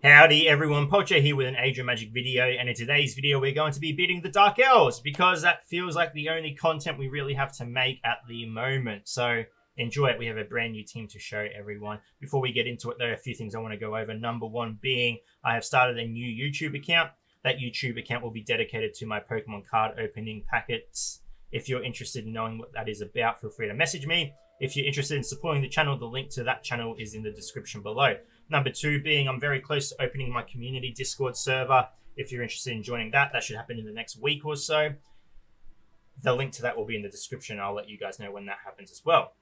Howdy everyone, Pocho here with an Age of Magic video, and in today's video we're going to be beating the Dark Elves, because that feels like the only content we really have to make at the moment. So enjoy it. We have a brand new team to show everyone. Before we get into it, there are a few things I want to go over. Number one being, I have started a new YouTube account. That YouTube account will be dedicated to my Pokemon card opening packets. If you're interested in knowing what that is about, feel free to message me. If you're interested in supporting the channel, the link to that channel is in the description below. Number two being, I'm very close to opening my community Discord server. If you're interested in joining that, that should happen in the next week or so. The link to that will be in the description. I'll let you guys know when that happens as well.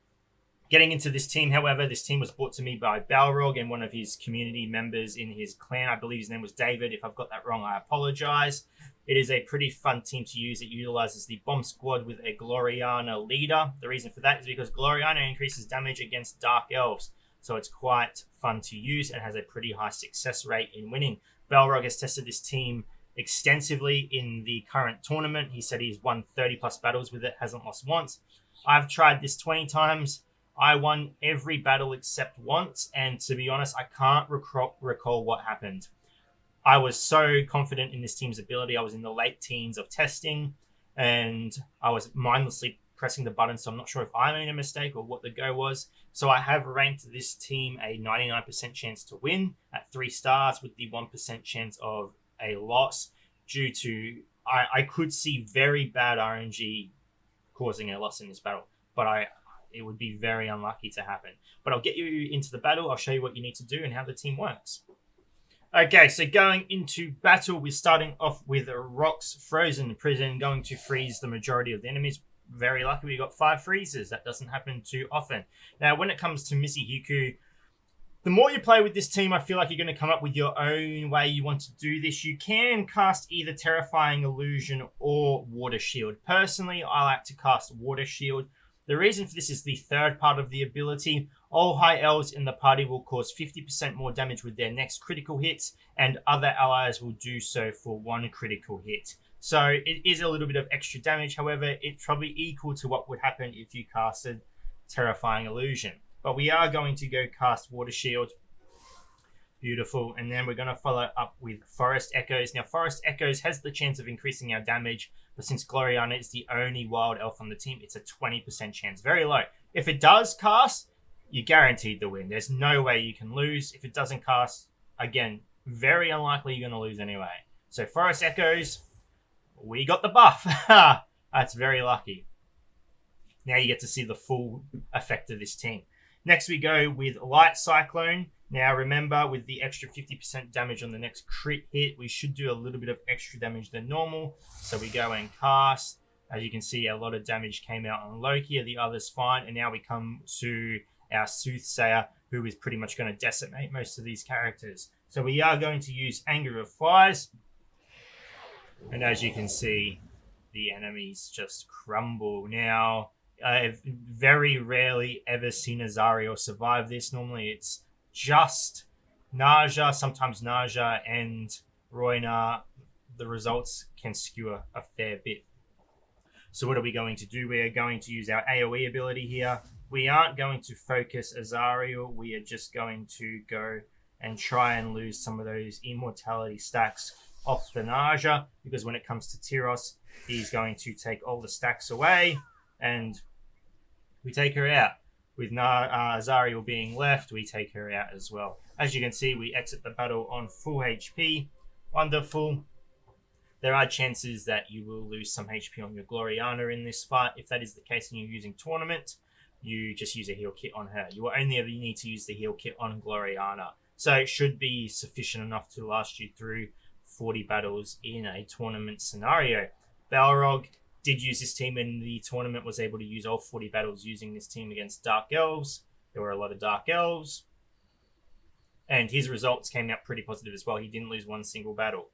Getting into this team, however, this team was brought to me by Balrog and one of his community members in his clan. I believe his name was David. If I've got that wrong, I apologize. It is a pretty fun team to use. It utilizes the Bomb Squad with a Gloriana leader. The reason for that is because Gloriana increases damage against Dark Elves. So it's quite fun to use and has a pretty high success rate in winning. Balrog has tested this team extensively in the current tournament. He said he's won 30 plus battles with it, hasn't lost once. I've tried this 20 times. I won every battle except once, and to be honest, I can't recall what happened. I was so confident in this team's ability. I was in the late teens of testing, and I was mindlessly pressing the button, so I'm not sure if I made a mistake or what the go was. So I have ranked this team a 99% chance to win at 3 stars with the 1% chance of a loss due to I could see very bad RNG causing a loss in this battle, but it would be very unlucky to happen. But I'll get you into the battle. I'll show you what you need to do and how the team works. Okay, so going into battle, we're starting off with a Rock's Frozen Prison, going to freeze the majority of the enemies. Very lucky we got 5 freezes. That doesn't happen too often. Now, when it comes to Misahiku, the more you play with this team, I feel like you're going to come up with your own way you want to do this. You can cast either Terrifying Illusion or Water Shield. Personally, I like to cast Water Shield. The reason for this is the third part of the ability. All high elves in the party will cause 50% more damage with their next critical hits, and other allies will do so for 1 critical hit. So it is a little bit of extra damage. However, it's probably equal to what would happen if you casted Terrifying Illusion. But we are going to go cast Water Shield. Beautiful. And then we're going to follow up with Forest Echoes. Now, Forest Echoes has the chance of increasing our damage, but since Gloriana is the only wild elf on the team, it's a 20% chance. Very low. If it does cast, you're guaranteed to win. There's no way you can lose. If it doesn't cast, again, very unlikely you're going to lose anyway. So Forest Echoes, we got the buff. That's very lucky. Now you get to see the full effect of this team. Next we go with Light Cyclone. Now remember, with the extra 50% damage on the next crit hit, we should do a little bit of extra damage than normal. So we go and cast. As you can see, a lot of damage came out on Loki, the others fine. And now we come to our Soothsayer, who is pretty much going to decimate most of these characters. So we are going to use Anger of Flies. And as you can see, the enemies just crumble. Now, I've very rarely ever seen Azario survive this. Normally it's just Naja, sometimes Naja and Royna. The results can skew a fair bit. So what are we going to do? We are going to use our AoE ability here. We aren't going to focus Azario. We are just going to go and try and lose some of those immortality stacks off the Naja, because when it comes to Tyros, he's going to take all the stacks away and we take her out. With Azario being left, we take her out as well. As you can see, we exit the battle on full HP. Wonderful. There are chances that you will lose some HP on your Gloriana in this fight. If that is the case and you're using Tournament, you just use a heal kit on her. You will only ever need to use the heal kit on Gloriana. So it should be sufficient enough to last you through 40 battles in a tournament scenario. Balrog did use this team in the tournament, was able to use all 40 battles using this team against Dark Elves. There were a lot of Dark Elves. And his results came out pretty positive as well. He didn't lose one single battle.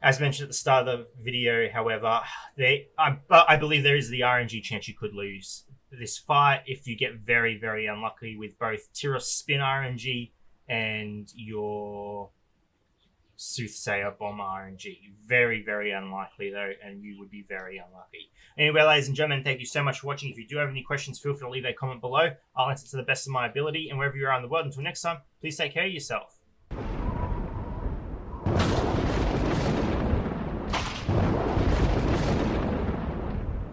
As mentioned at the start of the video, however, I believe there is the RNG chance you could lose this fight if you get very, very unlucky with both Tyros Spin RNG and your Soothsayer Bomb RNG. Very, very unlikely though, and you would be very unlucky. Anyway, ladies and gentlemen, thank you so much for watching. If you do have any questions, feel free to leave a comment below. I'll answer to the best of my ability, and wherever you are in the world, until next time, please take care of yourself.